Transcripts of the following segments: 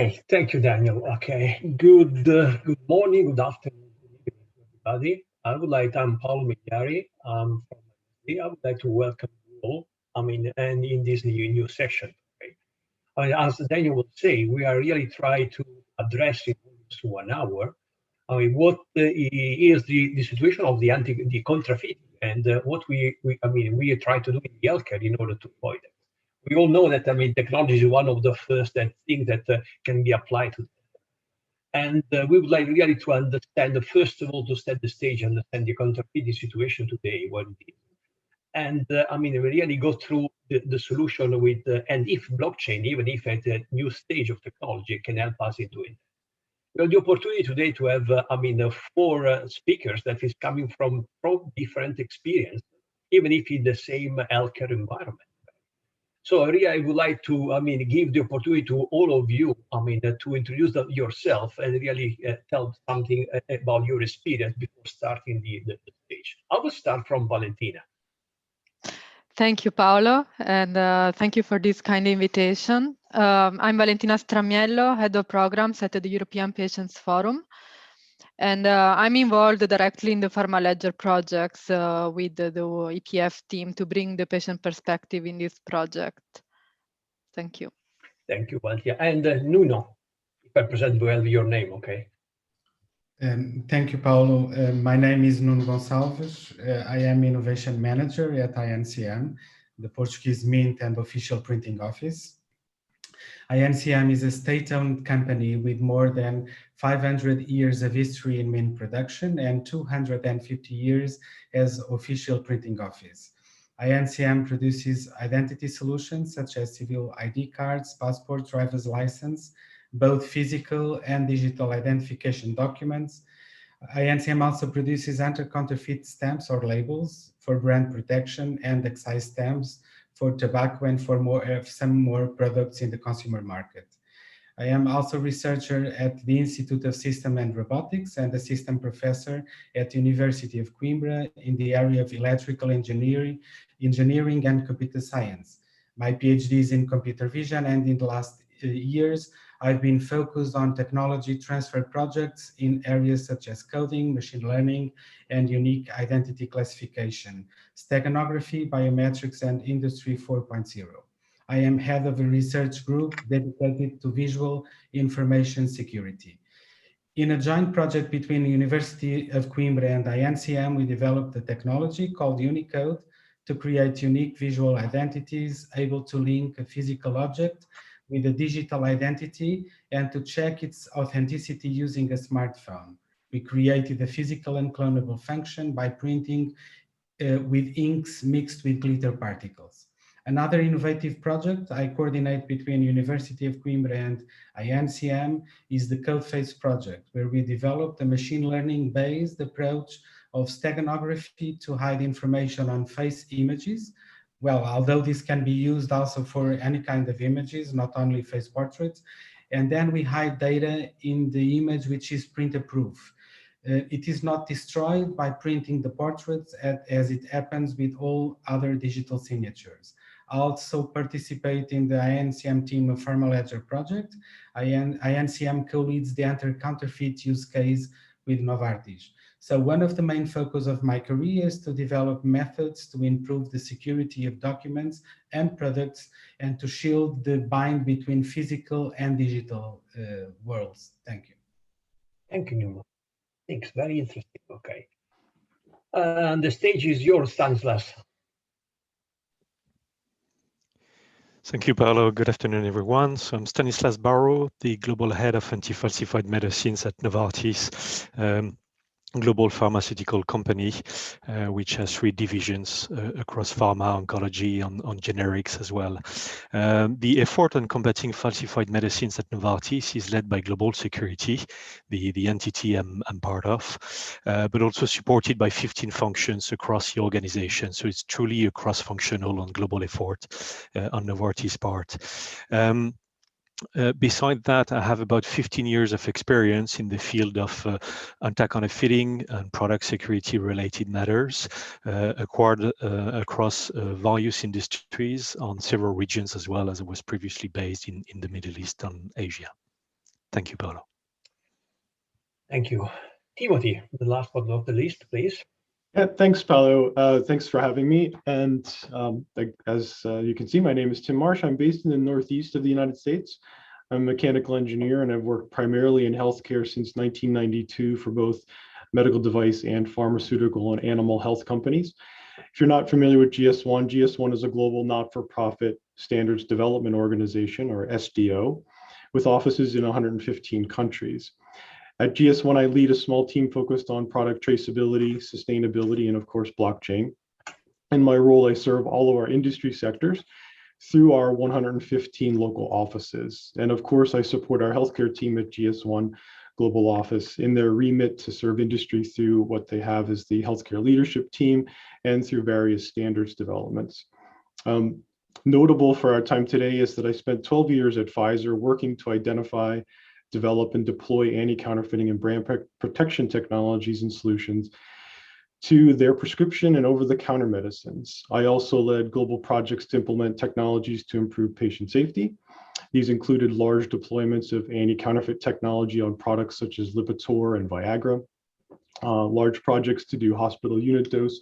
Okay, thank you, Daniel. Okay, good morning, good afternoon, good evening, everybody. I'm Paolo Migliari. From I would like to welcome you all. And in this new session. Okay. As Daniel would say, we are really trying to address in almost 1 hour. What is the situation of the counterfeiting, and what we try to do in the healthcare in order to avoid it. We all know that technology is one of the first things that can be applied to. And we would like really to understand, first of all, to set the stage, understand the counterfeiting situation today, what it is. And we really go through the solution with, and if blockchain, even if at a new stage of technology, can help us in doing that. We have the opportunity today to have, four speakers that is coming from different experience, even if in the same healthcare environment. So really, I would like to, give the opportunity to all of you, to introduce yourself and really tell something about your experience before starting the stage. I will start from Valentina. Thank you, Paolo, and thank you for this kind invitation. I'm Valentina Stramiello, Head of Programs at the European Patients Forum, and I'm involved directly in the Pharma Ledger projects with the EPF team to bring the patient perspective in this project. Thank you. Thank you, Valentina. And Nuno, if I present well your name, okay? Thank you, Paulo. My name is Nuno Gonçalves. I am Innovation Manager at INCM, the Portuguese Mint and Official Printing Office. INCM is a state-owned company with more than 500 years of history in mint production and 250 years as official printing office. INCM produces identity solutions such as civil ID cards, passport, driver's license, both physical and digital identification documents. INCM also produces anti-counterfeit stamps or labels for brand protection and excise stamps for tobacco and for some more products in the consumer market. I am also a researcher at the Institute of System and Robotics and assistant professor at the University of Coimbra in the area of electrical engineering and computer science. My PhD is in computer vision, and in the last years, I've been focused on technology transfer projects in areas such as coding, machine learning, and unique identity classification, steganography, biometrics, and Industry 4.0. I am head of a research group dedicated to visual information security. In a joint project between the University of Coimbra and INCM, we developed a technology called Unicode to create unique visual identities able to link a physical object with a digital identity and to check its authenticity using a smartphone. We created a physical and clonable function by printing with inks mixed with glitter particles. Another innovative project I coordinate between University of Coimbra and INCM is the CodeFace project, where we developed a machine learning-based approach of steganography to hide information on face images. Well, although this can be used also for any kind of images, not only face portraits, and then we hide data in the image which is printer-proof. It is not destroyed by printing the portraits as it happens with all other digital signatures. I also participate in the INCM team of Pharma Ledger project. INCM co-leads the anti-counterfeit use case with Novartis. So one of the main focus of my career is to develop methods to improve the security of documents and products and to shield the bind between physical and digital worlds. Thank you. Thank you, Nuno. Thanks, very interesting. Okay. The stage is yours, Stanislas. Thank you, Paolo. Good afternoon, everyone. So I'm Stanislas Barrow, the Global Head of Anti-Falsified Medicines at Novartis, global pharmaceutical company, which has 3 divisions across pharma, oncology, on generics as well. The effort on combating falsified medicines at Novartis is led by Global Security, the entity I'm part of, but also supported by 15 functions across the organization. So it's truly a cross-functional and global effort on Novartis' part. Beside that, I have about 15 years of experience in the field of anti-counterfeiting and product security related matters, acquired across various industries on several regions, as well as I was previously based in the Middle East and Asia. Thank you, Paolo. Thank you. Timothy, the last but not the least, please. Yeah, thanks, Paolo. Thanks for having me. And as you can see, my name is Tim Marsh. I'm based in the Northeast of the United States. I'm a mechanical engineer, and I've worked primarily in healthcare since 1992 for both medical device and pharmaceutical and animal health companies. If you're not familiar with GS1, GS1 is a global not-for-profit standards development organization, or SDO, with offices in 115 countries. At GS1, I lead a small team focused on product traceability, sustainability, and of course, blockchain. In my role, I serve all of our industry sectors through our 115 local offices. And of course, I support our healthcare team at GS1 Global Office in their remit to serve industry through what they have as the healthcare leadership team and through various standards developments. Notable for our time today is that I spent 12 years at Pfizer working to identify, develop, and deploy anti-counterfeiting and brand protection technologies and solutions to their prescription and over-the-counter medicines. I also led global projects to implement technologies to improve patient safety. These included large deployments of anti-counterfeit technology on products such as Lipitor and Viagra, large projects to do hospital unit dose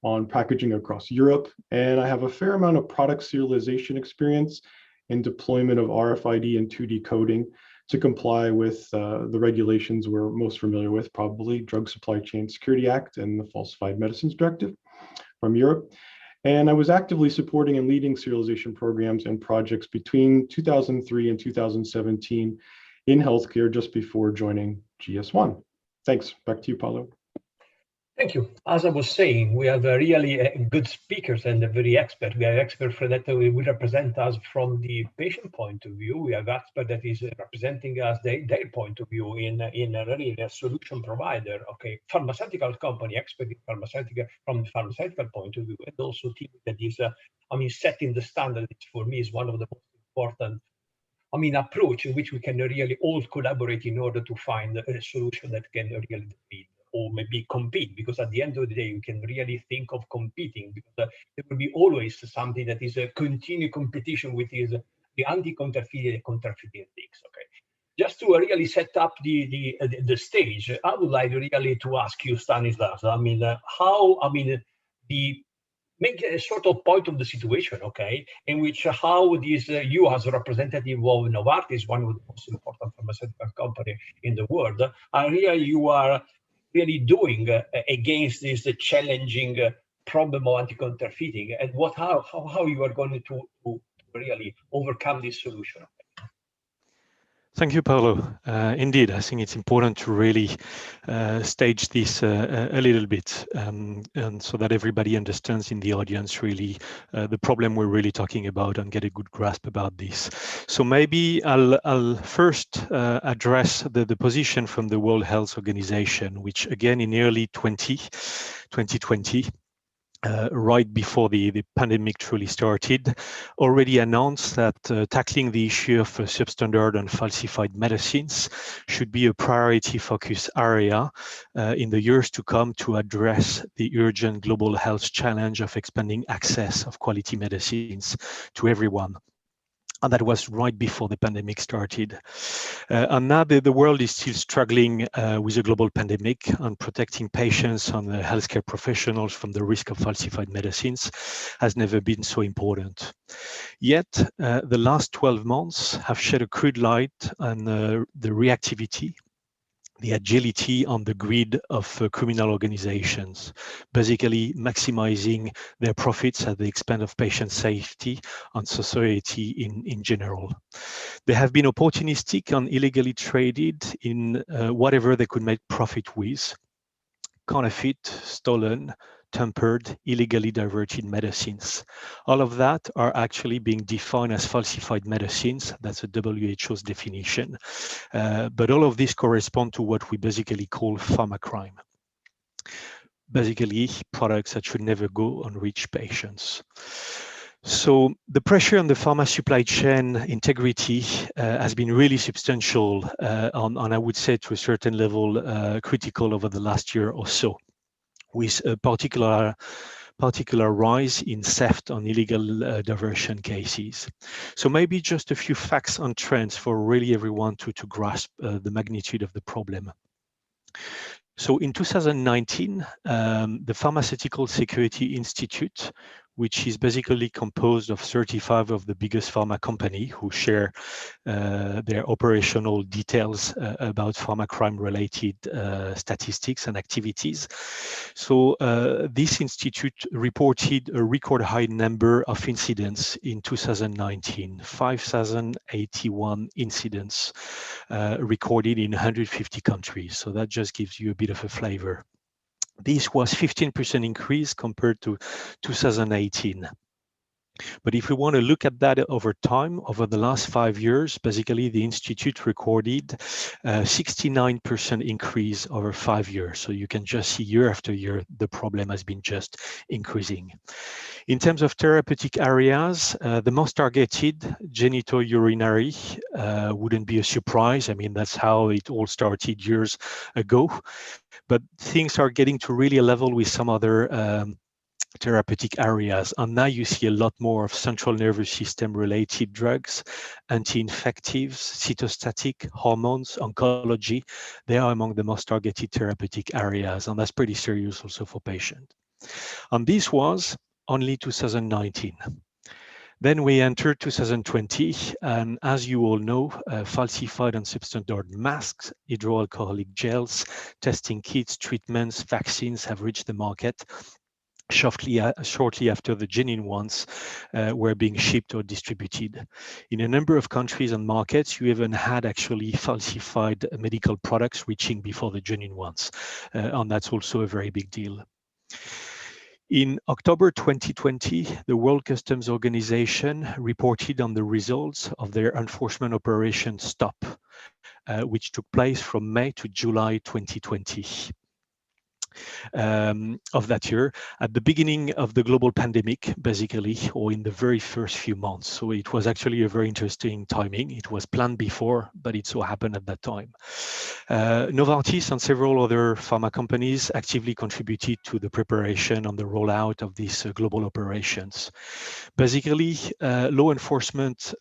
on packaging across Europe, and I have a fair amount of product serialization experience in deployment of RFID and 2D coding to comply with the regulations we're most familiar with, probably Drug Supply Chain Security Act and the Falsified Medicines Directive from Europe. And I was actively supporting and leading serialization programs and projects between 2003 and 2017 in healthcare just before joining GS1. Thanks. Back to you, Paolo. Thank you. As I was saying, we have really good speakers and very expert. We have experts that will represent us from the patient point of view. We have expert that is representing us their point of view in really a solution provider. Okay, pharmaceutical company expert in pharmaceutical from the pharmaceutical point of view, and also team that is, setting the standard. For me, is one of the most important. Approach in which we can really all collaborate in order to find a solution that can really defeat or maybe compete, because at the end of the day, we can really think of competing, because there will be always something that is a continued competition with the anti-counterfeiting and counterfeiting things. Okay, just to really set up the stage, I would like really to ask you, Stanislas, make a sort of point of the situation, okay, in which how this you as a representative of Novartis, one of the most important pharmaceutical company in the world, you are really doing against this challenging problem of anti-counterfeiting, and how you are going to really overcome this solution. Thank you, Paolo. Indeed, I think it's important to really stage this a little bit, and so that everybody understands in the audience really the problem we're really talking about and get a good grasp about this. So maybe I'll first address the position from the World Health Organization, which again in early 2020, right before the pandemic truly started, already announced that tackling the issue of substandard and falsified medicines should be a priority focus area in the years to come to address the urgent global health challenge of expanding access of quality medicines to everyone. And that was right before the pandemic started. And now the world is still struggling with a global pandemic, and protecting patients and the healthcare professionals from the risk of falsified medicines has never been so important. Yet, the last 12 months have shed a crude light on the reactivity, the agility on the grid of criminal organizations, basically maximizing their profits at the expense of patient safety and society in general. They have been opportunistic and illegally traded in whatever they could make profit with: counterfeit, stolen, tempered, illegally diverted medicines. All of that are actually being defined as falsified medicines. That's a WHO's definition. But all of these correspond to what we basically call pharma crime. Basically, products that should never go and reach patients. So the pressure on the pharma supply chain integrity has been really substantial, and I would say to a certain level critical over the last year or so, with a particular particular rise in theft and illegal diversion cases. So maybe just a few facts and trends for really everyone to grasp the magnitude of the problem. So in 2019, the Pharmaceutical Security Institute, which is basically composed of 35 of the biggest pharma companies who share their operational details about pharma crime-related statistics and activities. So this institute reported a record high number of incidents in 2019, 5,081 incidents recorded in 150 countries. So that just gives you a bit of a flavor. This was 15% increase compared to 2018. But if we want to look at that over time, over the last 5 years, basically the Institute recorded a 69% increase over 5 years. So you can just see year after year, the problem has been just increasing. In terms of therapeutic areas, the most targeted, genitourinary, wouldn't be a surprise. I mean, that's how it all started years ago. But things are getting to really a level with some other therapeutic areas. And now you see a lot more of central nervous system related drugs, anti-infectives, cytostatic, hormones, oncology. They are among the most targeted therapeutic areas. And that's pretty serious also for patients. And this was only 2019. Then we entered 2020, and as you all know, falsified and substandard masks, hydroalcoholic gels, testing kits, treatments, vaccines have reached the market shortly after the genuine ones were being shipped or distributed. In a number of countries and markets, you even had actually falsified medical products reaching before the genuine ones, and that's also a very big deal. In October 2020, the World Customs Organization reported on the results of their enforcement operation STOP, which took place from May to July 2020. Of that year, at the beginning of the global pandemic, basically, or in the very first few months. So it was actually a very interesting timing. It was planned before, but it so happened at that time. Novartis and several other pharma companies actively contributed to the preparation and the rollout of these global operations. Basically, law enforcement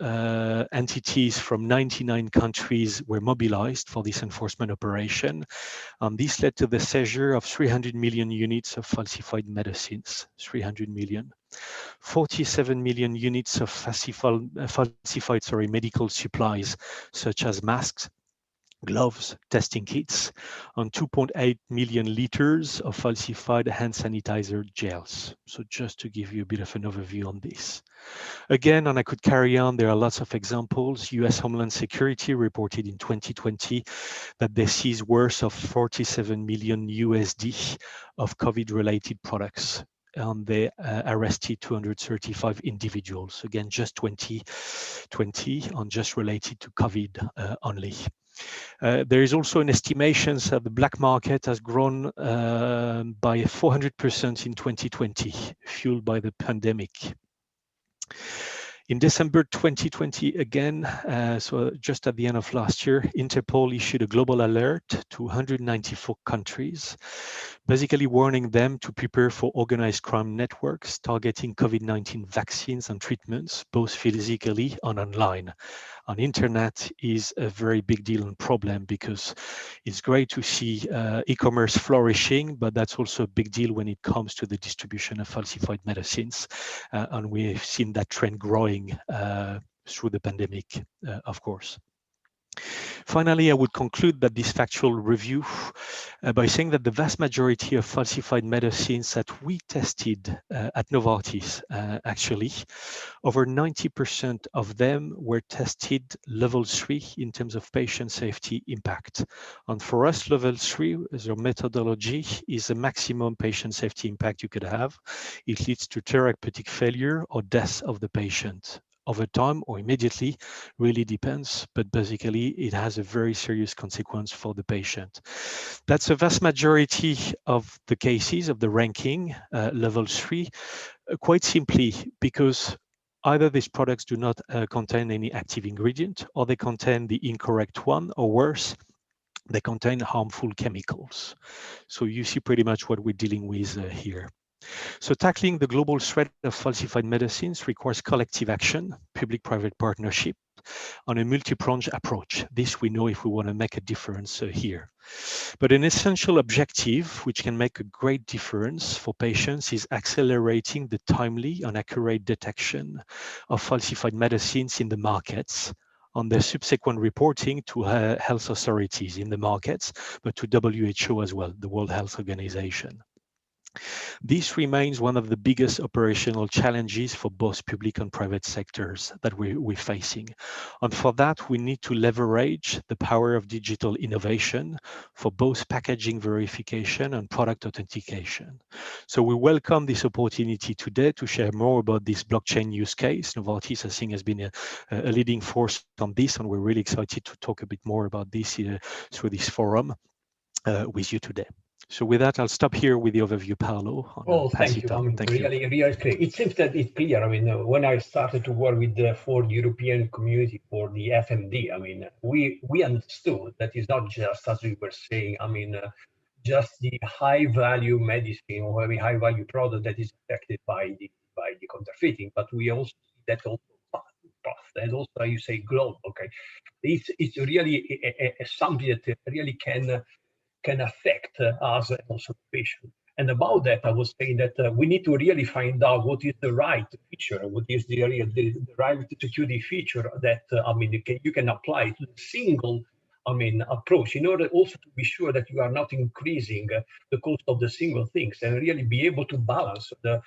entities from 99 countries were mobilized for this enforcement operation. This led to the seizure of 300 million units of falsified medicines, 300 million. 47 million units of falsified medical supplies, such as masks, gloves, testing kits, and 2.8 million liters of falsified hand sanitizer gels. So just to give you a bit of an overview on this. Again, and I could carry on, there are lots of examples. US Homeland Security reported in 2020 that they seized worth of 47 million USD of COVID-related products. And they arrested 235 individuals. Again, just 2020 and just related to COVID only. There is also an estimation that the black market has grown by 400% in 2020, fueled by the pandemic. In December 2020, again, so just at the end of last year, Interpol issued a global alert to 194 countries, basically warning them to prepare for organized crime networks targeting COVID-19 vaccines and treatments, both physically and online. And internet is a very big deal and problem because it's great to see e-commerce flourishing, but that's also a big deal when it comes to the distribution of falsified medicines. And we've seen that trend growing through the pandemic, of course. Finally, I would conclude that this factual review by saying that the vast majority of falsified medicines that we tested at Novartis, actually, over 90% of them were tested level 3 in terms of patient safety impact. And for us, level 3, as our methodology, is the maximum patient safety impact you could have. It leads to therapeutic failure or death of the patient. Over time or immediately, really depends, but basically it has a very serious consequence for the patient. That's a vast majority of the cases of the ranking, level 3, quite simply because either these products do not contain any active ingredient, or they contain the incorrect one, or worse, they contain harmful chemicals. So you see pretty much what we're dealing with here. So tackling the global threat of falsified medicines requires collective action, public-private partnership, on a multi-pronged approach. This we know if we want to make a difference here. But an essential objective, which can make a great difference for patients, is accelerating the timely and accurate detection of falsified medicines in the markets, on their subsequent reporting to health authorities in the markets, but to WHO as well, the World Health Organization. This remains one of the biggest operational challenges for both public and private sectors that we're facing. And for that, we need to leverage the power of digital innovation for both packaging verification and product authentication. So we welcome this opportunity today to share more about this blockchain use case. Novartis, I think, has been a leading force on this, and we're really excited to talk a bit more about this through this forum with you today. So with that, I'll stop here with the overview, Paolo. Well, thank you. I mean, really, really clear. It seems that it's clear. I mean, when I started to work with for the European community for the FMD, I mean, we understood that it's not just as we were saying. I mean, just the high value medicine or very high value product that is affected by the counterfeiting, but we also see that also path and also you say global. Okay, it's really something that really can affect us and also the patient. And about that, I was saying that we need to really find out what is the right feature, what is the right security feature that I mean you can apply to the single approach in order also to be sure that you are not increasing the cost of the single things and really be able to balance the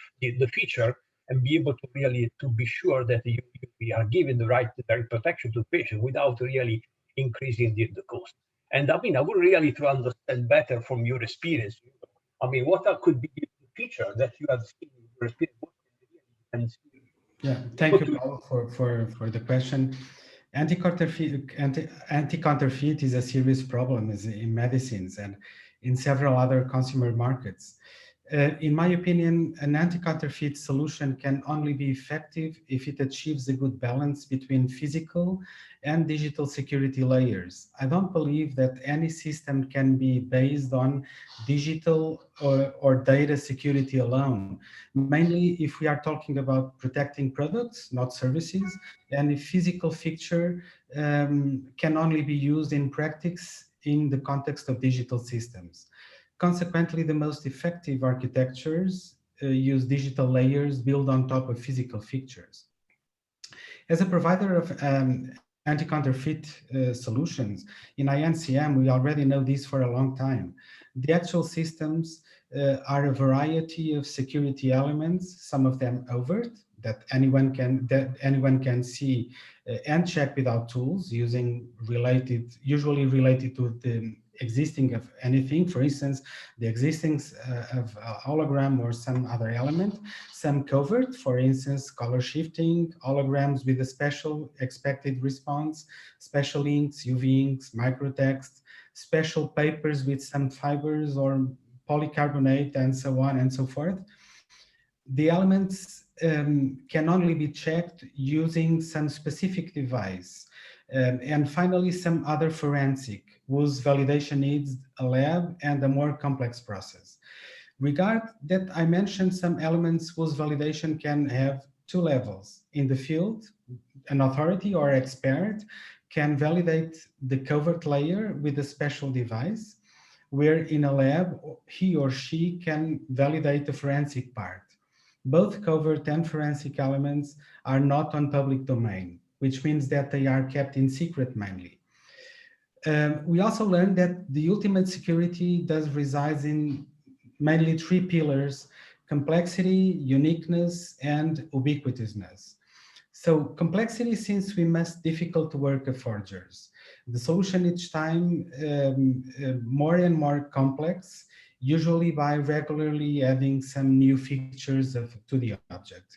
feature and be able to really to be sure that we are giving the right protection to the patient without really increasing the cost. And I mean, I would really to understand better from your experience. I mean, what could be the feature that you have seen in your experience? Yeah, thank you, Paul, for the question. Anti-counterfeit is a serious problem in medicines and in several other consumer markets. In my opinion, an anti-counterfeit solution can only be effective if it achieves a good balance between physical and digital security layers. I don't believe that any system can be based on digital or data security alone, mainly if we are talking about protecting products, not services, and if physical feature can only be used in practice in the context of digital systems. Consequently, the most effective architectures use digital layers built on top of physical features. As a provider of anti-counterfeit solutions in INCM, we already know this for a long time. The actual systems are a variety of security elements, some of them overt, that anyone can see and check without tools, using usually related to the existing of anything, for instance, the existence of a hologram or some other element, some covert, for instance, color shifting, holograms with a special expected response, special inks, UV inks, microtext, special papers with some fibers or polycarbonate, and so on and so forth. The elements can only be checked using some specific device. And finally, some other forensic, whose validation needs a lab and a more complex process. Regard that I mentioned some elements whose validation can have two levels. In the field, an authority or expert can validate the covert layer with a special device, where in a lab, he or she can validate the forensic part. Both covert and forensic elements are not on public domain, which means that they are kept in secret mainly. We also learned that the ultimate security does reside in mainly three pillars: complexity, uniqueness, and ubiquitousness. So complexity, since we must difficult to work of forgers. The solution each time more and more complex, usually by regularly adding some new features to the object.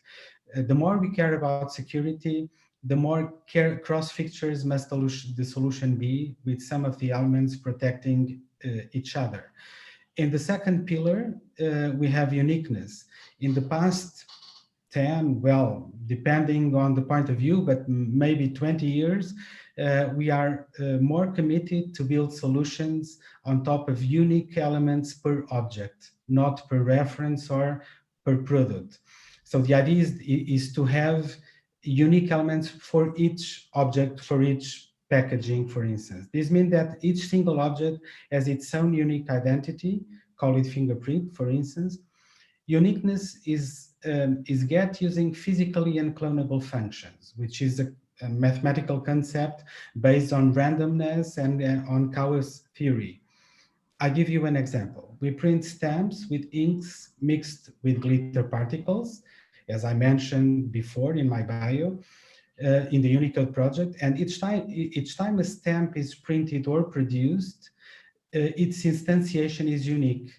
The more we care about security, the more cross features must the solution be, with some of the elements protecting each other. In the second pillar, we have uniqueness. In the past 10, well, depending on the point of view, but maybe 20 years, we are more committed to build solutions on top of unique elements per object, not per reference or per product. So the idea is to have unique elements for each object, for each packaging, for instance. This means that each single object has its own unique identity, call it fingerprint, for instance. Uniqueness is get using physically unclonable functions, which is a mathematical concept based on randomness and on chaos theory. I give you an example. We print stamps with inks mixed with glitter particles, as I mentioned before in my bio, in the Unicode project. And each time a stamp is printed or produced, its instantiation is unique.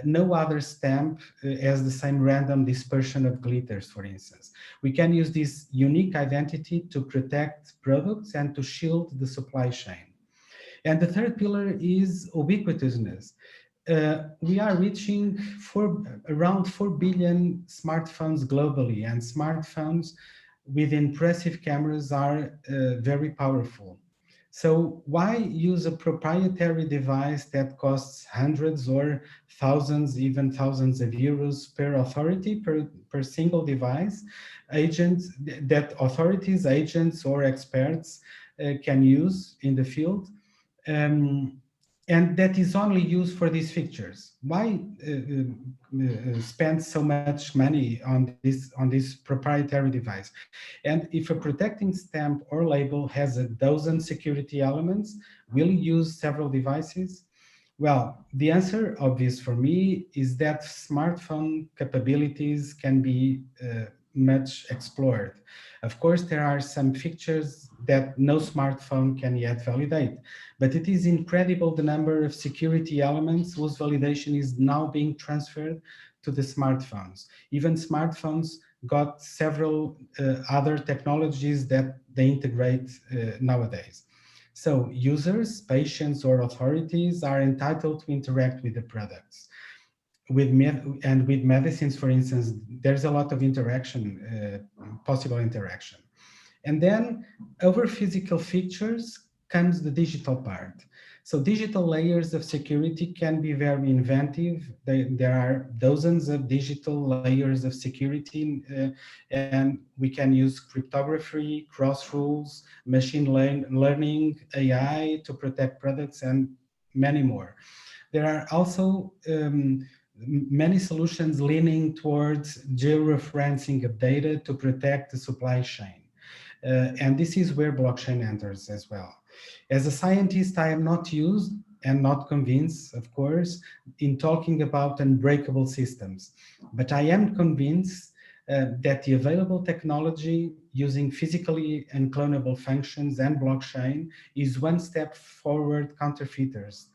No other stamp has the same random dispersion of glitters, for instance. We can use this unique identity to protect products and to shield the supply chain. And the third pillar is ubiquitousness. We are reaching around 4 billion smartphones globally, and smartphones with impressive cameras are very powerful. So why use a proprietary device that costs hundreds or thousands, even thousands of euros per authority, per single device, agents that authorities, agents, or experts can use in the field? And that is only used for these features. Why spend so much money on this proprietary device? And if a protecting stamp or label has a dozen security elements, will you use several devices? Well, the answer, obvious for me, is that smartphone capabilities can be much explored. Of course, there are some features that no smartphone can yet validate, but it is incredible the number of security elements whose validation is now being transferred to the smartphones. Even smartphones got several other technologies that they integrate nowadays. So users, patients, or authorities are entitled to interact with the products. With medicines, for instance, there's a lot of interaction, possible interaction. And then over physical features comes the digital part. So digital layers of security can be very inventive. There are dozens of digital layers of security, and we can use cryptography, cross rules, machine learning, AI to protect products, and many more. There are also many solutions leaning towards georeferencing of data to protect the supply chain. And this is where blockchain enters as well. As a scientist, I am not used and not convinced, of course, in talking about unbreakable systems, but I am convinced that the available technology using physically unclonable functions and blockchain is one step forward counterfeiters.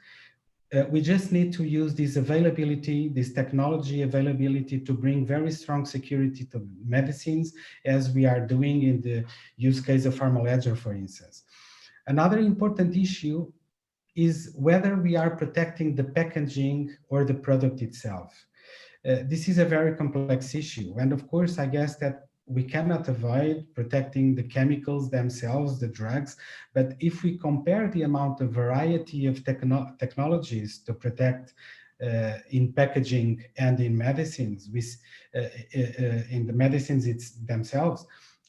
We just need to use this availability, this technology availability to bring very strong security to medicines, as we are doing in the use case of PharmaLedger, for instance. Another important issue is whether we are protecting the packaging or the product itself. This is a very complex issue. And of course, I guess that we cannot avoid protecting the chemicals themselves, the drugs, but if we compare the amount of variety of technologies to protect in packaging and in medicines, in the medicines themselves,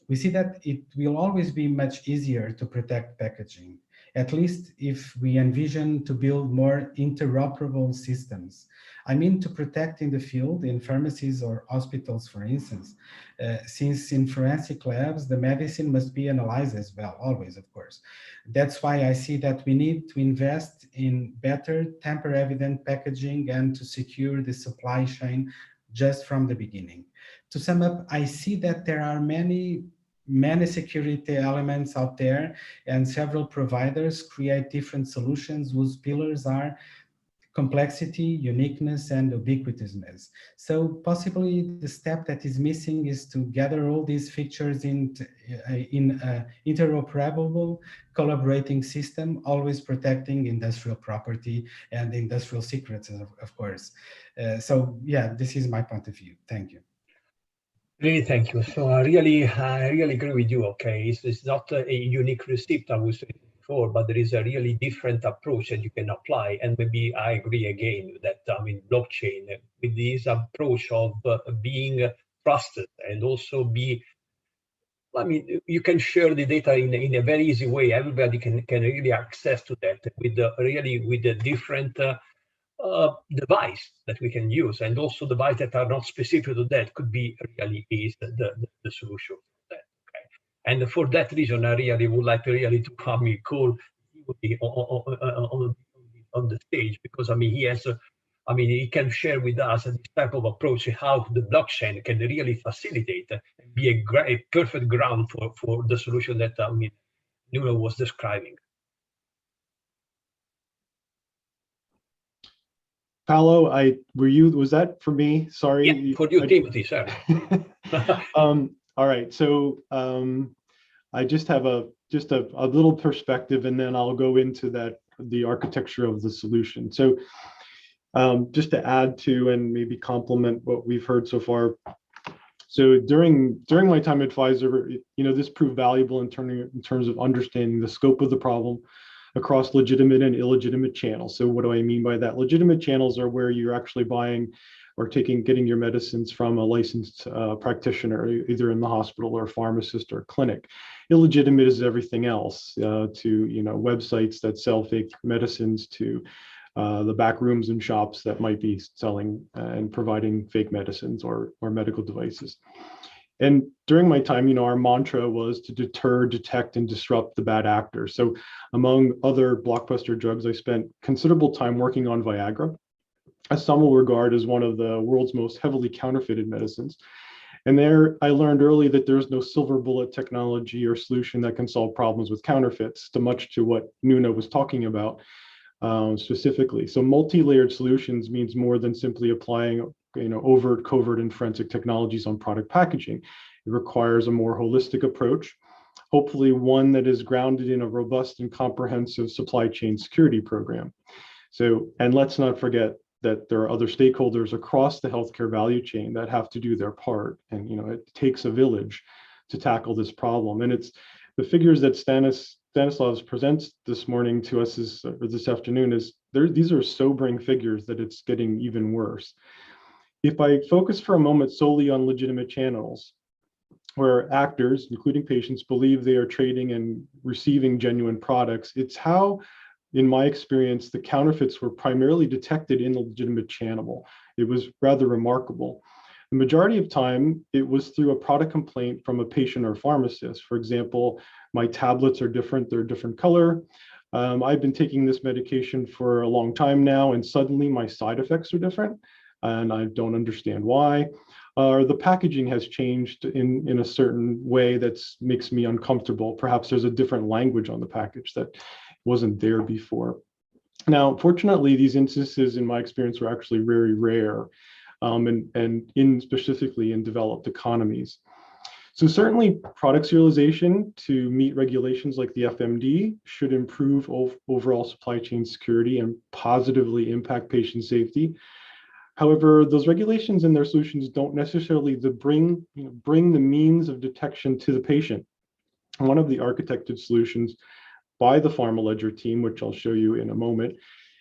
we see that it will always be much easier to protect packaging, at least if we envision to build more interoperable systems. I mean to protect in the field, in pharmacies or hospitals, for instance, since in forensic labs, the medicine must be analyzed as well, always, of course. That's why I see that we need to invest in better tamper-evident packaging and to secure the supply chain just from the beginning. To sum up, I see that there are many security elements out there, and several providers create different solutions whose pillars are complexity, uniqueness, and ubiquitousness. So possibly the step that is missing is to gather all these features in interoperable, collaborating system, always protecting industrial property and industrial secrets, of course. So yeah, this is my point of view. Thank you. Really, thank you. So I really agree with you. Okay, it's not a unique receipt, I would say, before, but there is a really different approach that you can apply. And maybe I agree again that, I mean, blockchain with this approach of being trusted and also I mean, you can share the data in a very easy way. Everybody can really access to that with the different device that we can use, and also device that are not specific to that could be really is the solution for that. Okay, and for that reason, I really would like to call on the stage, because I mean he can share with us this type of approach, how the blockchain can really facilitate and be a perfect ground for the solution that Nuno was describing. Paolo, was that for me? Sorry. Yeah, for you, Timothy, sorry. All right, so I just have a little perspective, and then I'll go into the architecture of the solution. So just to add to and maybe complement what we've heard so far. So during my time at Pfizer, this proved valuable in terms of understanding the scope of the problem across legitimate and illegitimate channels. So what do I mean by that? Legitimate channels are where you're actually buying or getting your medicines from a licensed practitioner, either in the hospital or pharmacist or clinic. Illegitimate is everything else, to websites that sell fake medicines, to the back rooms and shops that might be selling and providing fake medicines or medical devices. And during my time, our mantra was to deter, detect, and disrupt the bad actors. So among other blockbuster drugs, I spent considerable time working on Viagra, as some will regard as one of the world's most heavily counterfeited medicines. And there, I learned early that there's no silver bullet technology or solution that can solve problems with counterfeits, much to what Nuno was talking about specifically. So multi-layered solutions means more than simply applying overt, covert, and forensic technologies on product packaging. It requires a more holistic approach, hopefully one that is grounded in a robust and comprehensive supply chain security program. So, and let's not forget that there are other stakeholders across the healthcare value chain that have to do their part. And it takes a village to tackle this problem. And it's the figures that Stanislav presents this morning to us or this afternoon these are sobering figures that it's getting even worse. If I focus for a moment solely on legitimate channels, where actors, including patients, believe they are trading and receiving genuine products, it's how, in my experience, the counterfeits were primarily detected in the legitimate channel. It was rather remarkable. The majority of time, it was through a product complaint from a patient or pharmacist. For example, my tablets are different, they're a different color. I've been taking this medication for a long time now, and suddenly my side effects are different, and I don't understand why. Or the packaging has changed in a certain way that makes me uncomfortable. Perhaps there's a different language on the package that wasn't there before. Now, fortunately, these instances, in my experience, were actually very rare, and specifically in developed economies. So certainly product serialization to meet regulations like the FMD should improve overall supply chain security and positively impact patient safety. However, those regulations and their solutions don't necessarily bring the means of detection to the patient. One of the architected solutions by the Pharma Ledger team, which I'll show you in a moment,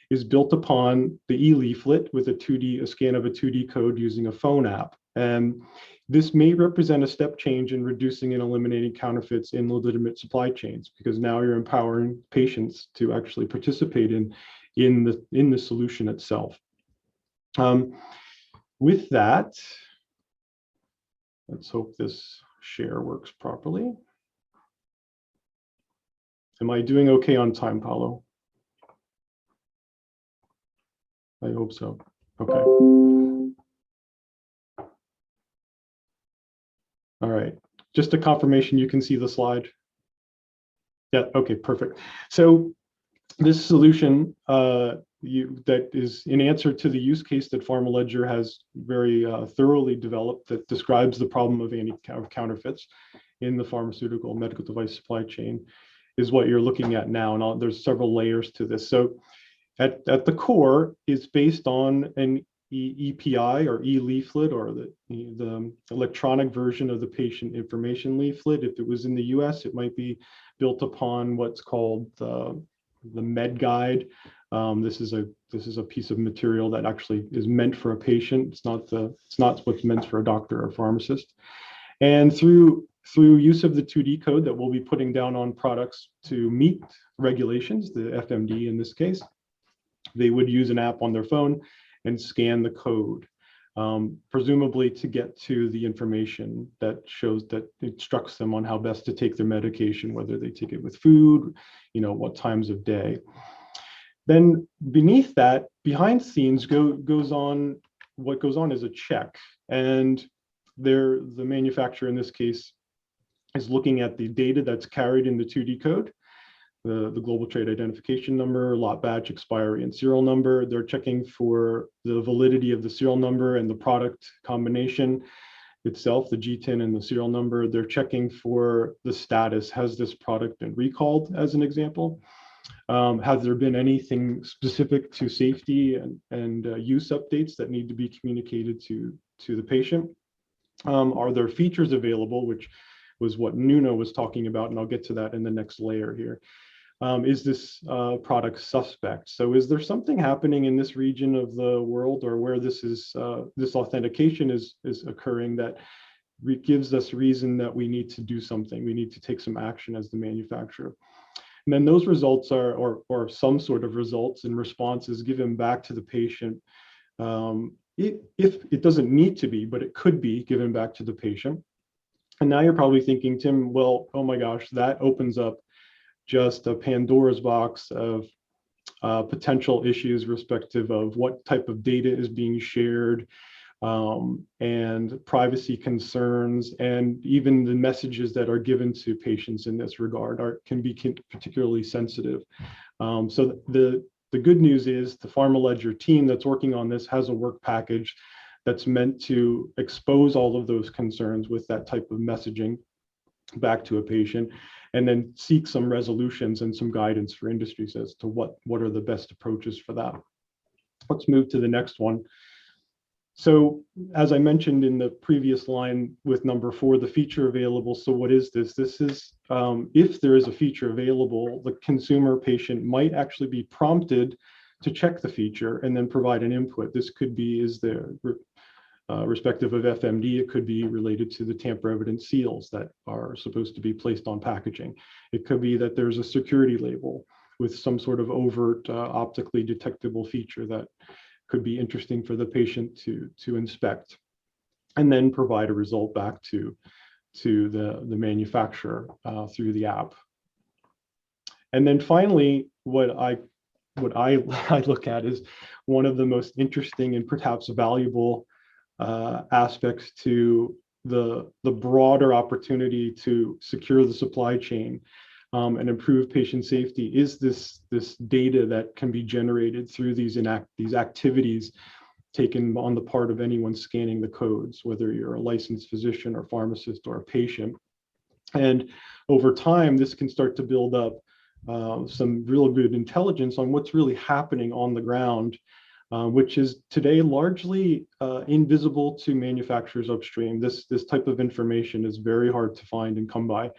is built upon the e-leaflet with a scan of a 2D code using a phone app. And this may represent a step change in reducing and eliminating counterfeits in legitimate supply chains, because now you're empowering patients to actually participate in the solution itself. With that, let's hope this share works properly. Am I doing okay on time, Paolo? I hope so. Okay. All right. Just a confirmation, you can see the slide. Yeah, okay, perfect. So this solution that is in answer to the use case that Pharma Ledger has very thoroughly developed that describes the problem of counterfeits in the pharmaceutical medical device supply chain is what you're looking at now. And there's several layers to this. So at the core is based on an EPI or e-leaflet, or the electronic version of the patient information leaflet. If it was in the US, it might be built upon what's called the med guide. This is a piece of material that actually is meant for a patient. It's not what's meant for a doctor or pharmacist. And through use of the 2D code that we'll be putting down on products to meet regulations, the FMD in this case, they would use an app on their phone and scan the code, presumably to get to the information that instructs them on how best to take their medication, whether they take it with food, what times of day. Then beneath that, behind the scenes, what goes on is a check. And the manufacturer in this case is looking at the data that's carried in the 2D code, the global trade identification number, lot batch, expiry, and serial number. They're checking for the validity of the serial number and the product combination itself, the GTIN and the serial number. They're checking for the status. Has this product been recalled, as an example? Has there been anything specific to safety and use updates that need to be communicated to the patient? Are there features available, which was what Nuno was talking about, and I'll get to that in the next layer here. Is this product suspect? So is there something happening in this region of the world, or where this authentication is occurring, that gives us reason that we need to do something, we need to take some action as the manufacturer? And then those results are, or some sort of results and responses given back to the patient. If it doesn't need to be, but it could be given back to the patient. And now you're probably thinking, Tim, well, oh my gosh, that opens up just a Pandora's box of potential issues respective of what type of data is being shared, and privacy concerns, and even the messages that are given to patients in this regard can be particularly sensitive. So the good news is the PharmaLedger team that's working on this has a work package that's meant to expose all of those concerns with that type of messaging back to a patient, and then seek some resolutions and some guidance for industries as to what are the best approaches for that. Let's move to the next one. So as I mentioned in the previous line with number 4, the feature available. So what is this? This is, if there is a feature available, the consumer patient might actually be prompted to check the feature and then provide an input. This could be, is there, respective of FMD, it could be related to the tamper evident seals that are supposed to be placed on packaging. It could be that there's a security label with some sort of overt optically detectable feature that could be interesting for the patient to inspect, and then provide a result back to the manufacturer through the app. And then finally, what I look at is one of the most interesting and perhaps valuable aspects to the broader opportunity to secure the supply chain and improve patient safety is this data that can be generated through these activities taken on the part of anyone scanning the codes, whether you're a licensed physician or pharmacist or a patient. And over time, this can start to build up some real good intelligence on what's really happening on the ground, which is today largely invisible to manufacturers upstream. This type of information is very hard to find and come by,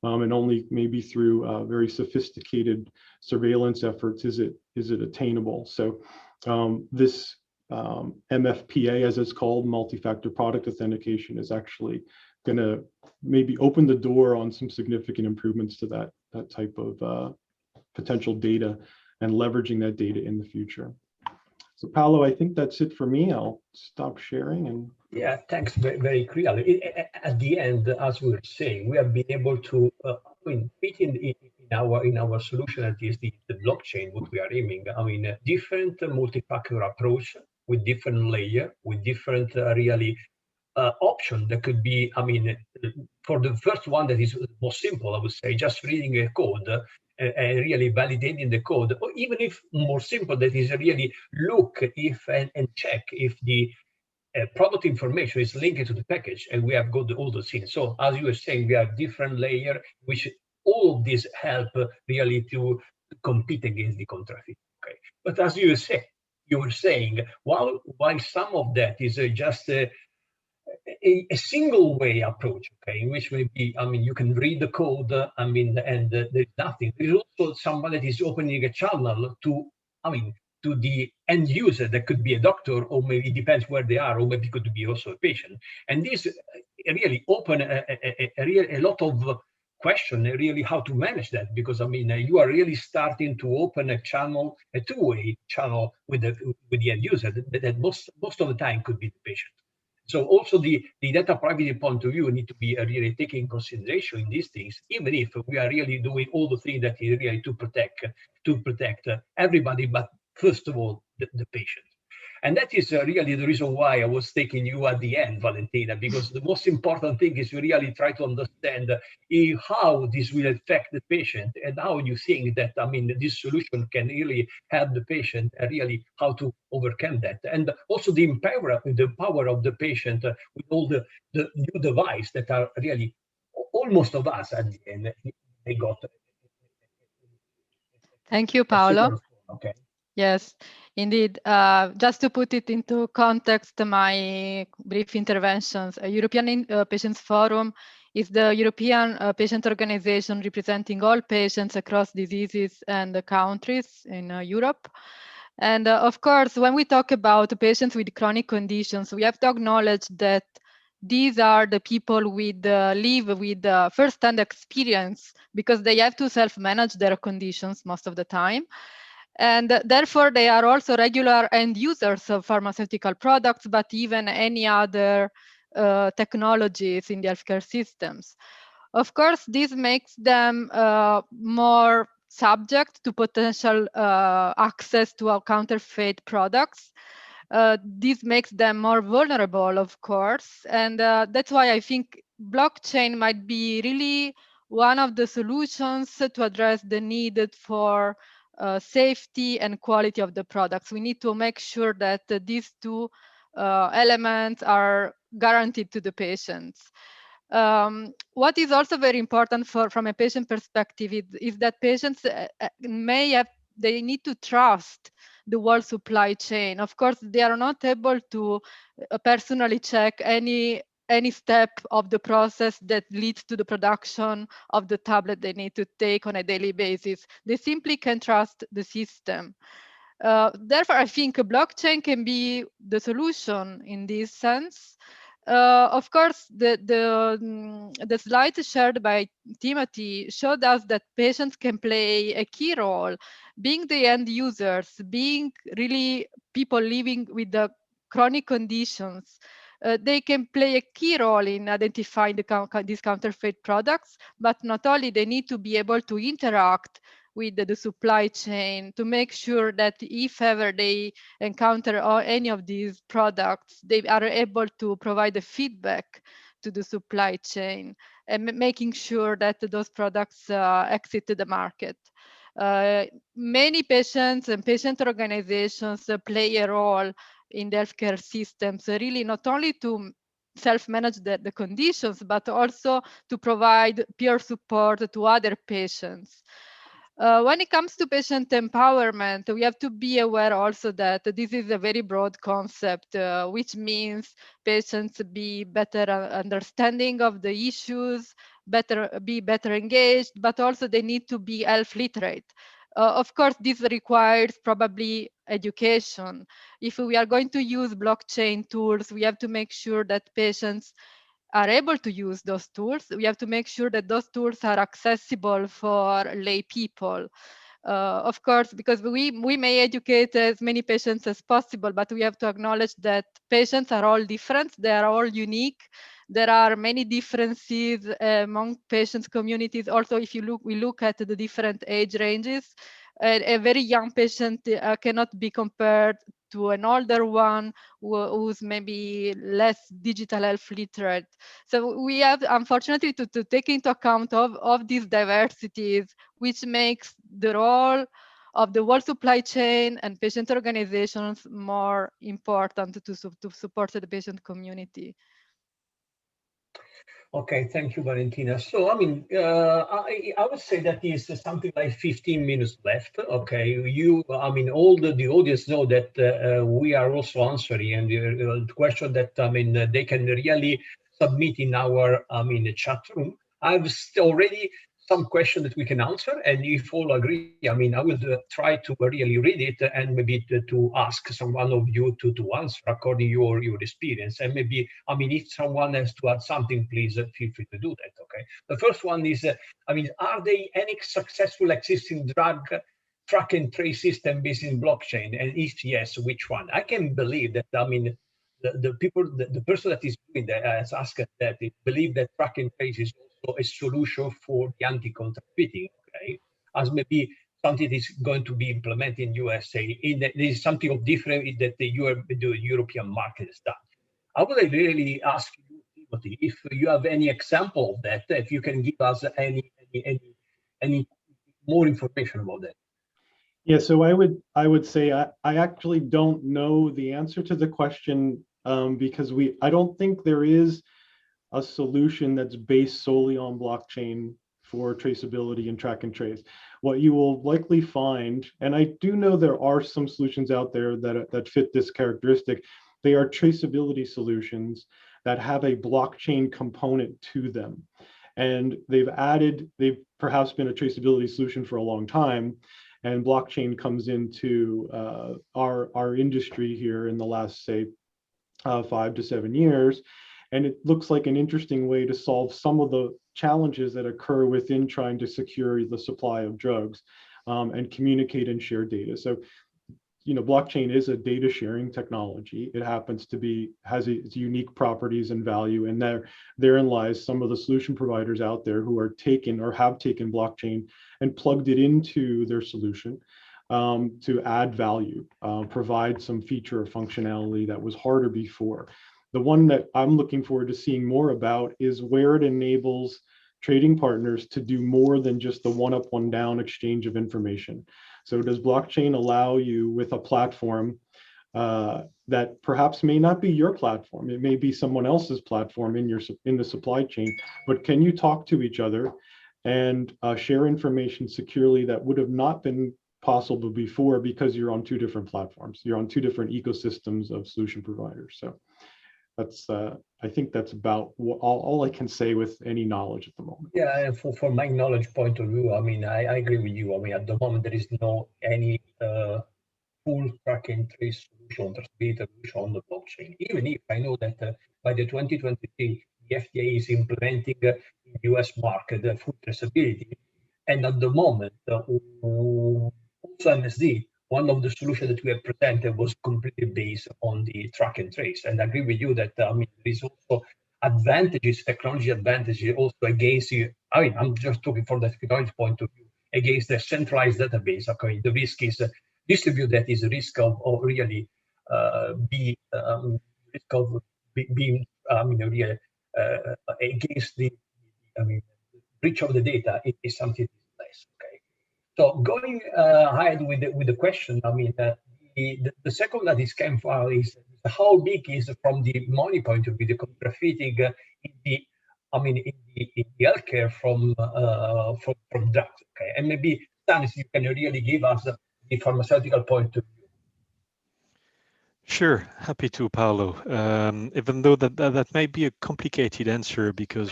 and only maybe through very sophisticated surveillance efforts is it attainable. So this MFPA, as it's called, multi-factor product authentication, is actually going to maybe open the door on some significant improvements to that type of potential data and leveraging that data in the future. So Paolo, I think that's it for me. I'll stop sharing. And yeah, thanks. Very, very clearly. At the end, as we were saying, we have been able to fit in our solution, at least the blockchain, what we are aiming. I mean, different multi-factor approach with different layer, with different really option that could be. I mean, for the first one that is most simple, I would say, just reading a code and really validating the code, or even if more simple, that is really look if and check if the product information is linked to the package, and we have got all the things. So as you were saying, we have different layer, which all of these help really to compete against the counterfeit. Okay, but as you were saying, while some of that is just a single way approach, okay, in which maybe, I mean, you can read the code, I mean, and there's nothing. There's also somebody that is opening a channel to, I mean, to the end user. That could be a doctor, or maybe it depends where they are, or maybe it could be also a patient. And this really open a lot of question, really, how to manage that, because I mean, you are really starting to open a channel, a two-way channel with the end user that most of the time could be the patient. So also the data privacy point of view need to be really taken in consideration in these things, even if we are really doing all the things that is really to protect everybody, but first of all the patient. And that is really the reason why I was taking you at the end, Valentina, because the most important thing is to really try to understand how this will affect the patient, and how you think that, I mean, this solution can really help the patient, really how to overcome that. And also the power of the patient with all the new device that are really almost of us at the end. They got Thank you, a Paolo. super phone, okay. Yes, indeed. Just to put it into context, my brief interventions, European Patients Forum is the European patient organization representing all patients across diseases and countries in Europe. And of course, when we talk about patients with chronic conditions, we have to acknowledge that these are the people with live with first-hand experience, because they have to self-manage their conditions most of the time. And therefore, they are also regular end users of pharmaceutical products, but even any other technologies in the healthcare systems. Of course, this makes them more subject to potential access to our counterfeit products. This makes them more vulnerable, of course, and that's why I think blockchain might be really one of the solutions to address the need for safety and quality of the products. We need to make sure that these two elements are guaranteed to the patients. What is also very important from a patient perspective is that patients they need to trust the whole supply chain. Of course, they are not able to personally check any step of the process that leads to the production of the tablet they need to take on a daily basis. They simply can trust the system. Therefore, I think a blockchain can be the solution in this sense. Of course, the slides shared by Timothy showed us that patients can play a key role, being the end users, being really people living with the chronic conditions. They can play a key role in identifying these counterfeit products, but not only, they need to be able to interact with the supply chain to make sure that if ever they encounter any of these products, they are able to provide the feedback to the supply chain and making sure that those products exit the market. Many patients and patient organizations play a role in the healthcare systems, really not only to self-manage the conditions, but also to provide peer support to other patients. When it comes to patient empowerment, we have to be aware also that this is a very broad concept, which means patients be better understanding of the issues, be better engaged, but also they need to be health literate. Of course, this requires probably education. If we are going to use blockchain tools, we have to make sure that patients are able to use those tools. We have to make sure that those tools are accessible for lay people. Of course, because we may educate as many patients as possible, but we have to acknowledge that patients are all different. They are all unique. There are many differences among patients' communities. Also, if we look at the different age ranges, a very young patient cannot be compared to an older one who's maybe less digital health literate. So we have, unfortunately, to take into account of these diversities, which makes the role of the world supply chain and patient organizations more important to support the patient community. Okay, thank you, Valentina. So, I mean, I would say that is something like 15 minutes left. Okay, I mean, all the audience know that we are also answering, and the question that, I mean, they can really submit in our, I mean, the chat room. I've already some question that we can answer, and if all agree, I mean, I will try to really read it and maybe to ask someone of you to answer according your experience, and maybe, I mean, if someone has to add something, please feel free to do that. Okay. The first one is, I mean, are there any successful existing drug track and trace system based in blockchain, and if yes, which one? I can believe that. I mean, the person that is doing that has asked that they believe that track and trace is also a solution for the anti-counterfeiting. Okay, as maybe something that is going to be implemented in USA. There is something of different that the European market has done. I would really ask you, Timothy, if you have any example of that, if you can give us any more information about that. Yeah, so I would say I actually don't know the answer to the question, because I don't think there is a solution that's based solely on blockchain for traceability and track and trace. What you will likely find, and I do know there are some solutions out there that fit this characteristic, they are traceability solutions that have a blockchain component to them. And they've perhaps been a traceability solution for a long time, and blockchain comes into our industry here in the last, say, 5 to 7 years. And it looks like an interesting way to solve some of the challenges that occur within trying to secure the supply of drugs, and communicate and share data. So, blockchain is a data sharing technology. It happens to has its unique properties and value, and therein lies some of the solution providers out there who are have taken blockchain and plugged it into their solution, to add value, provide some feature or functionality that was harder before. The one that I'm looking forward to seeing more about is where it enables trading partners to do more than just the one-up, one-down exchange of information. So does blockchain allow you, with a platform that perhaps may not be your platform, it may be someone else's platform in the supply chain, but can you talk to each other and share information securely that would have not been possible before, because you're on two different platforms, you're on two different ecosystems of solution providers? So that's I think that's about all I can say with any knowledge at the moment. Yeah, for my knowledge point of view, I mean, I agree with you. I mean, at the moment there is no any full track and trace solution, traceability solution on the blockchain. Even if I know that by the 2023, the FDA is implementing in the US market full traceability, and at the moment, also MSD, one of the solutions that we have presented was completely based on the track and trace. And I agree with you that, I mean, there is also advantages, technology advantages also against you. I mean, I'm just talking from the technology point of view, against the centralized database. Okay, the risk is distribute that is a risk of really risk of being really against the breach of the data. It is something less. Okay. So going ahead with the question, I mean, the second that is came for is how big is, from the money point of view, the counterfeiting in the healthcare from drugs. Okay, and maybe Stanis, you can really give us the pharmaceutical point of view. Sure, happy to, Paolo. Even though that might be a complicated answer, because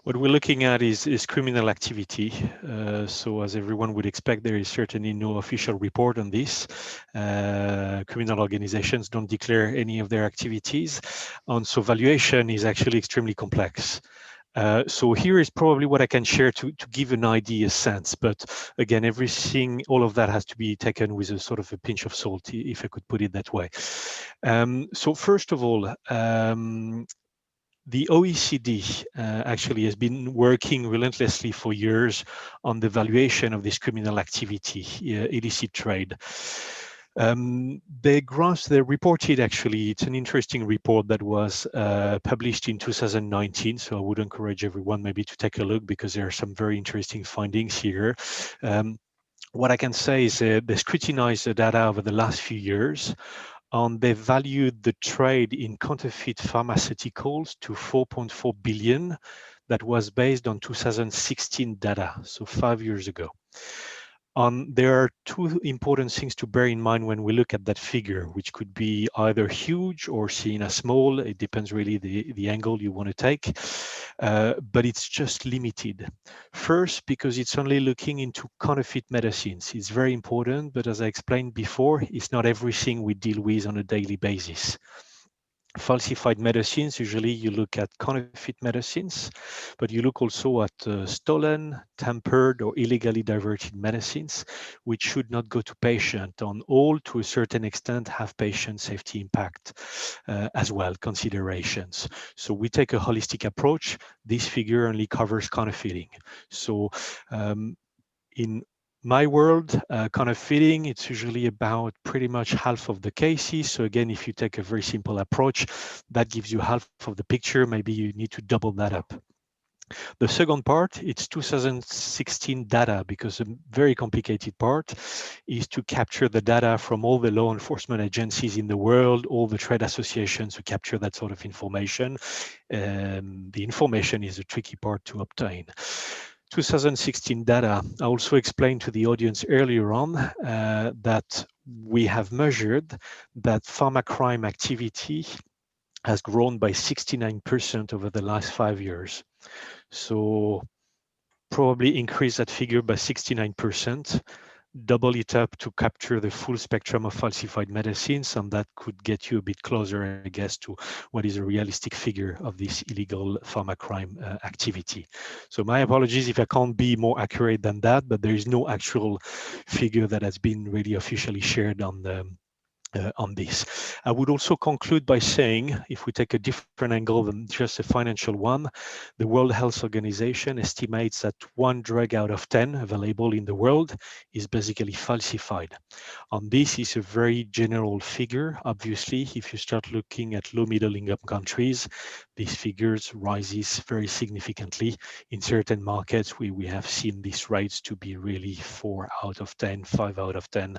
what we're looking at is criminal activity. So as everyone would expect, there is certainly no official report on this. Criminal organizations don't declare any of their activities, and so valuation is actually extremely complex. So here is probably what I can share to give an idea, a sense. But again, all of that has to be taken with a sort of a pinch of salt, if I could put it that way. So first of all, the OECD actually has been working relentlessly for years on the valuation of this criminal activity, illicit trade. They reported, actually, it's an interesting report that was published in 2019, so I would encourage everyone maybe to take a look, because there are some very interesting findings here. What I can say is they scrutinized the data over the last few years, and they valued the trade in counterfeit pharmaceuticals to 4.4 billion. That was based on 2016 data, so 5 years ago. There are two important things to bear in mind when we look at that figure, which could be either huge or seen as small. It depends really the angle you want to take, but it's just limited. First, because it's only looking into counterfeit medicines. It's very important, but as I explained before, it's not everything we deal with on a daily basis. Falsified medicines, usually you look at counterfeit medicines, but you look also at stolen, tampered, or illegally diverted medicines, which should not go to patient, and all to a certain extent have patient safety impact as well, considerations. So we take a holistic approach. This figure only covers counterfeiting. So in my world, counterfeiting, it's usually about pretty much half of the cases. So again, if you take a very simple approach, that gives you half of the picture. Maybe you need to double that up. The second part, it's 2016 data, because a very complicated part is to capture the data from all the law enforcement agencies in the world, all the trade associations who capture that sort of information. The information is a tricky part to obtain. 2016 data, I also explained to the audience earlier on that we have measured that pharma crime activity has grown by 69% over the last 5 years. So probably increase that figure by 69%, double it up to capture the full spectrum of falsified medicines, and that could get you a bit closer, I guess, to what is a realistic figure of this illegal pharma crime activity. So my apologies if I can't be more accurate than that, but there is no actual figure that has been really officially shared on this. I would also conclude by saying, if we take a different angle than just a financial one, the World Health Organization estimates that 1 drug out of 10 available in the world is basically falsified. And this is a very general figure. Obviously, if you start looking at low middle income countries, these figures rises very significantly. In certain markets, we have seen these rates to be really 4 out of 10, 5 out of 10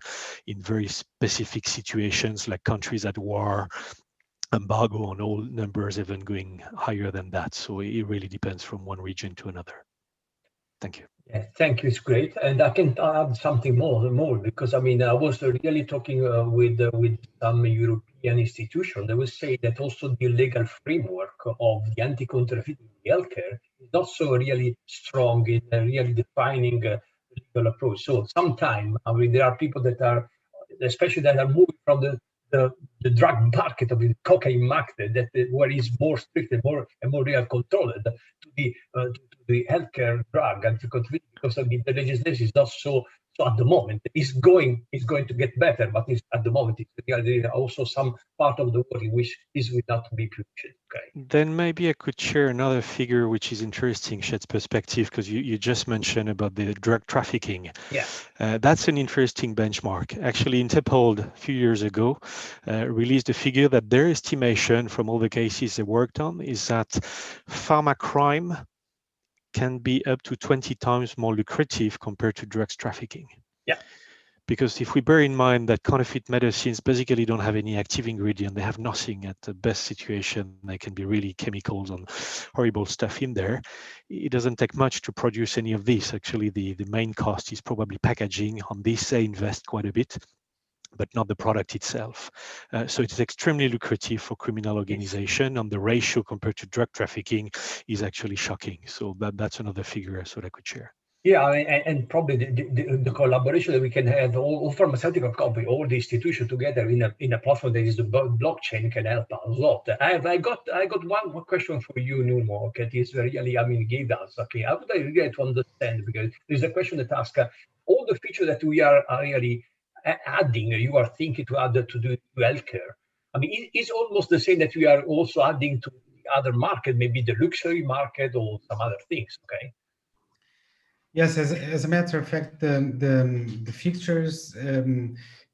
in very specific situations like countries at war, embargo, and all numbers even going higher than that. So it really depends from one region to another. Thank you. Yeah, thank you. It's great, and I can add something more because I mean I was really talking with some European institution. They will say that also the legal framework of the anti-counterfeiting in healthcare is not so really strong in really defining the legal approach. So sometimes I mean there are people that are, especially that are moving from the drug market of the cocaine market that where is more strict and more real controlled to the healthcare drug and to contribute, because I mean the legislation is not so at the moment. It's going to get better, but at the moment there are also some part of the world in which this will not be pushed. Okay. Then maybe I could share another figure which is interesting, sheds perspective, because you just mentioned about the drug trafficking. Yeah. That's an interesting benchmark. Actually, Interpol a few years ago released a figure that their estimation from all the cases they worked on is that pharma crime can be up to 20 times more lucrative compared to drugs trafficking. Yeah. Because if we bear in mind that counterfeit medicines basically don't have any active ingredient, they have nothing at the best situation, they can be really chemicals and horrible stuff in there. It doesn't take much to produce any of this. Actually, the main cost is probably packaging. On this, they invest quite a bit, but not the product itself. So it's extremely lucrative for criminal organization, and the ratio compared to drug trafficking is actually shocking. So that's another figure I thought I could share. Yeah, and probably the collaboration that we can have, all pharmaceutical company, all the institutions together in a platform that is the blockchain can help a lot. I got one more question for you, Nuno. Okay, this really, I mean, give us. Okay, I would like really to understand, because there's a question that asks all the features that we are really adding. You are thinking to add to the healthcare. I mean, it's almost the same that we are also adding to the other market, maybe the luxury market or some other things. Okay. Yes, as a matter of fact, the fixtures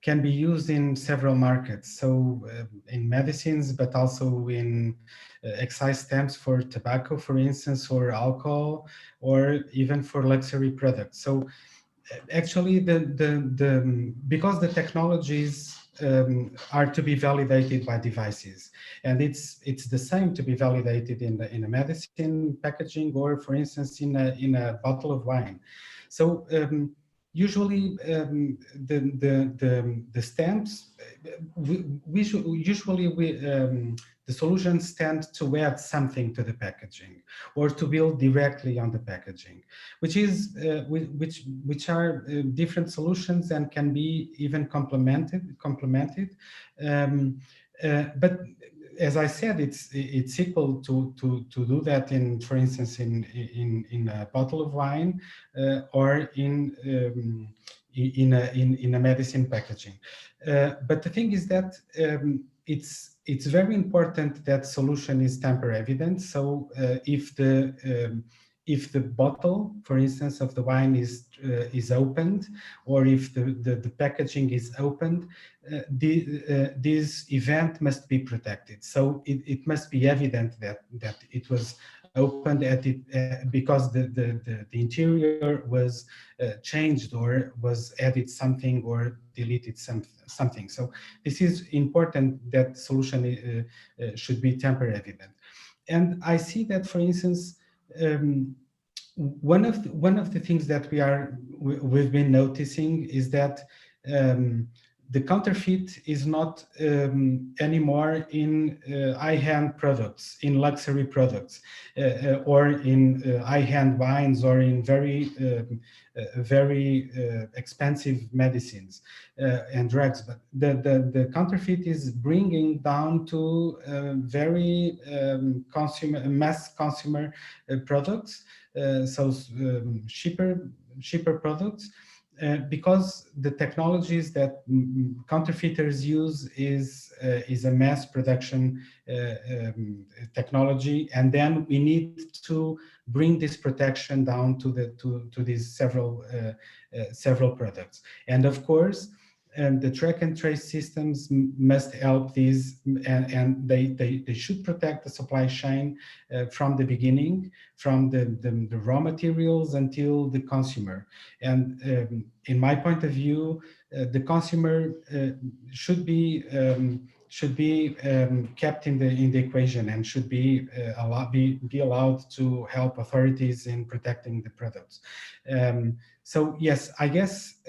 can be used in several markets. So in medicines, but also in excise stamps for tobacco, for instance, or alcohol, or even for luxury products. So actually, because the technologies are to be validated by devices, and it's the same to be validated in a medicine packaging, or for instance in a bottle of wine. So usually the stamps usually the solutions tend to add something to the packaging or to build directly on the packaging, which is which are different solutions and can be even complemented. But as I said, it's equal to do that in, for instance, in a bottle of wine or in a medicine packaging. But the thing is that it's very important that solution is tamper evident. So if the bottle, for instance, of the wine is opened, or if the packaging is opened, this event must be protected. So it must be evident that it was opened at it because the interior was changed or was added something or deleted something. So this is important, that solution should be tamper evident. And I see that, for instance, one of the things that we've been noticing is that the counterfeit is not anymore in high-end products, in luxury products, or in high-end wines, or in very expensive medicines and drugs. But the counterfeit is bringing down to very mass consumer products, so cheaper products. Because the technologies that counterfeiters use is a mass production technology, and then we need to bring this protection down to these several products. And of course, the track and trace systems must help these, and they should protect the supply chain from the beginning, from the raw materials until the consumer. And in my point of view, the consumer should be kept in the equation, and should be allowed to help authorities in protecting the products. So yes, I guess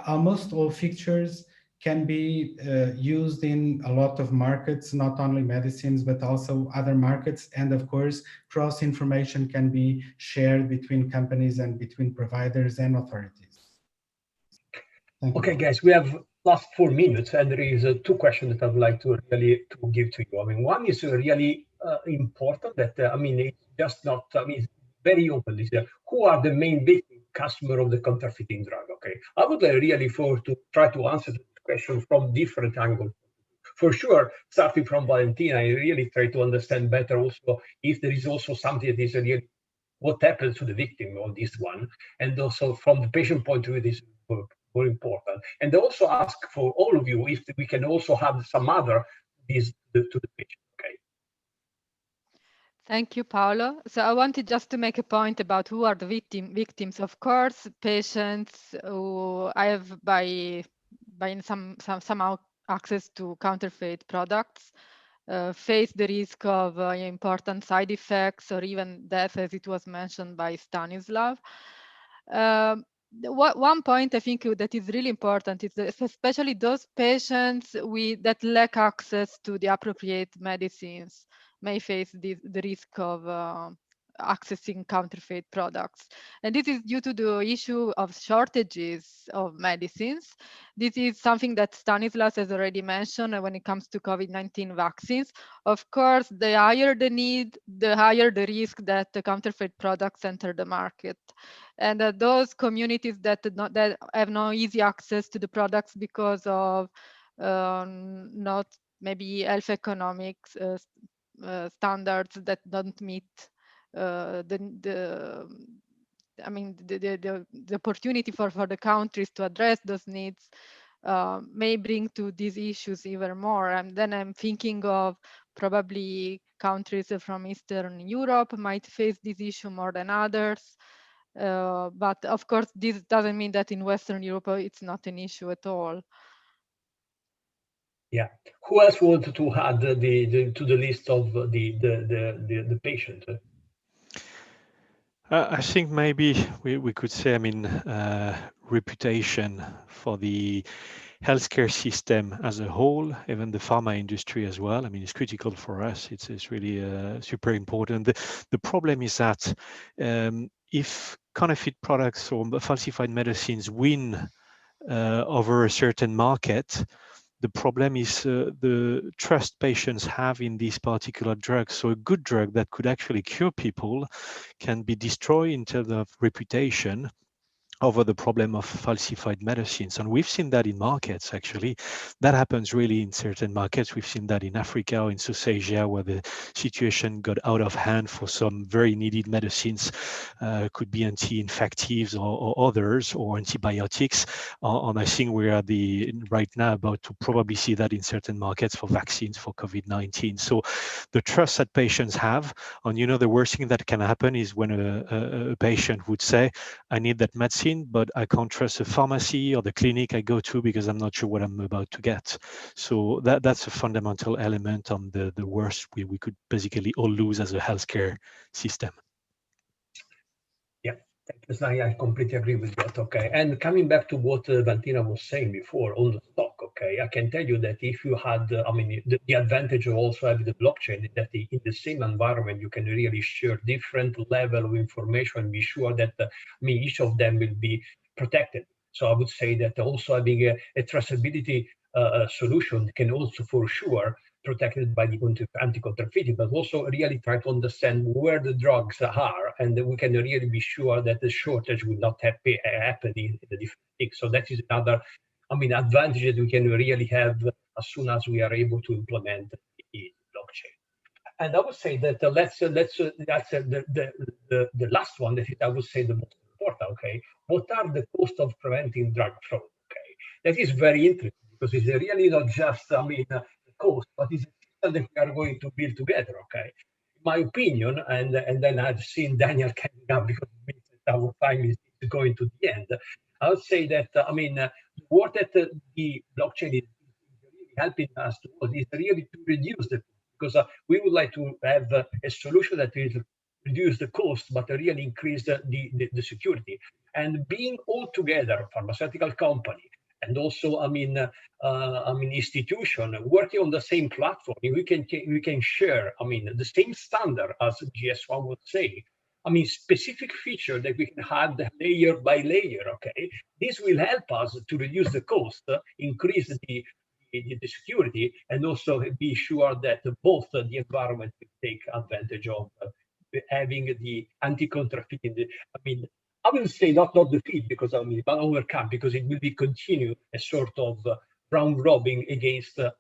almost all features can be used in a lot of markets, not only medicines, but also other markets. And of course, cross information can be shared between companies and between providers and authorities. Thank you. Okay, guys, we have last 4 minutes, and there is 2 questions that I would like to really give to you. I mean, one is really important, that I mean, it's just not, I mean, it's very open. Is who are the main victim customer of the counterfeiting drug? Okay, I would really to try to answer the question from different angles. For sure, starting from Valentina, I really try to understand better also if there is also something that is really what happens to the victim on this one, and also from the patient point of view, this is very important. And also ask for all of you if we can also have some other to the patient. Okay. Thank you, Paolo. So I wanted just to make a point about who are the victims. Of course, patients who I have by somehow access to counterfeit products face the risk of important side effects or even death, as it was mentioned by Stanislav. One point I think that is really important is that especially those patients that lack access to the appropriate medicines may face the risk of accessing counterfeit products. And this is due to the issue of shortages of medicines. This is something that Stanislas has already mentioned when it comes to COVID-19 vaccines. Of course, the higher the need, the higher the risk that the counterfeit products enter the market. And those communities that have no easy access to the products because of not maybe health economics standards that don't meet the opportunity for the countries to address those needs may bring to these issues even more. And then I'm thinking of probably countries from Eastern Europe might face this issue more than others. But of course, this doesn't mean that in Western Europe it's not an issue at all. Yeah. Who else wanted to add to the list of the patient? I think maybe we could say, I mean, reputation for the healthcare system as a whole, even the pharma industry as well. I mean, it's critical for us. It's really super important. The problem is that if counterfeit products or falsified medicines win over a certain market, the problem is the trust patients have in these particular drugs. So a good drug that could actually cure people can be destroyed in terms of reputation over the problem of falsified medicines. And we've seen that in markets, actually. That happens really in certain markets. We've seen that in Africa or in South Asia, where the situation got out of hand for some very needed medicines, could be anti-infectives or others, or antibiotics. And I think we are right now about to probably see that in certain markets for vaccines for COVID-19. So the trust that patients have, and the worst thing that can happen is when a patient would say, I need that medicine, but I can't trust the pharmacy or the clinic I go to because I'm not sure what I'm about to get. So that's a fundamental element on the worst we could basically all lose as a healthcare system. Yeah, thank you, Snai. I completely agree with that. Okay, and coming back to what Valentina was saying before on the stock. Okay, I can tell you that if you had, I mean, the advantage of also having the blockchain is that in the same environment you can really share different level of information and be sure that each of them will be protected. So I would say that also having a traceability solution can also for sure protected by the anti-counterfeiting, but also really try to understand where the drugs are, and we can really be sure that the shortage will not happen in the different things. So that is another, advantage that we can really have as soon as we are able to implement the blockchain. And I would say that that's the last one that I would say the most important. Okay, what are the costs of preventing drug fraud? Okay, that is very interesting because it's really not just the cost, but it's a system that we are going to build together. Okay, in my opinion, and then I've seen Daniel coming up because it means that our time is going to the end. I would say that what that the blockchain is really helping us to do is really to reduce the, because we would like to have a solution that will reduce the cost, but really increase the security. And being all together, pharmaceutical company, and also institution working on the same platform, we can share the same standard as GS1 would say. Specific feature that we can add layer by layer. Okay, this will help us to reduce the cost, increase the security, and also be sure that both the environment will take advantage of having the anti-counterfeiting. I will say not defeat because but overcome, because it will be continue a sort of round robin against the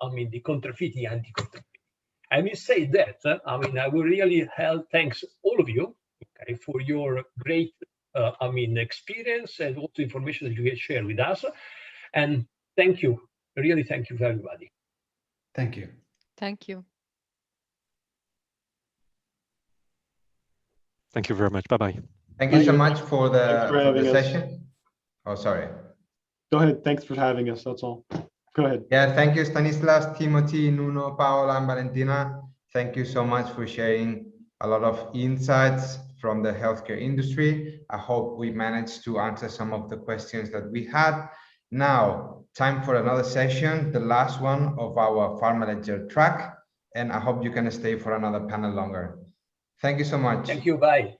counterfeiting, anti-counterfeiting. I will say that I will really thanks all of you, okay, for your great experience and also information that you can share with us, and thank you. Really, thank you for everybody. Thank you. Thank you. Thank you very much. Bye-bye. Thank you so much for the session. Oh, sorry. Go ahead. Thanks for having us. That's all. Go ahead. Yeah, thank you, Stanislas, Timothy, Nuno, Paola, and Valentina. Thank you so much for sharing a lot of insights from the healthcare industry. I hope we managed to answer some of the questions that we had. Now, time for another session, the last one of our Pharma Ledger track, and I hope you can stay for another panel longer. Thank you so much. Thank you. Bye.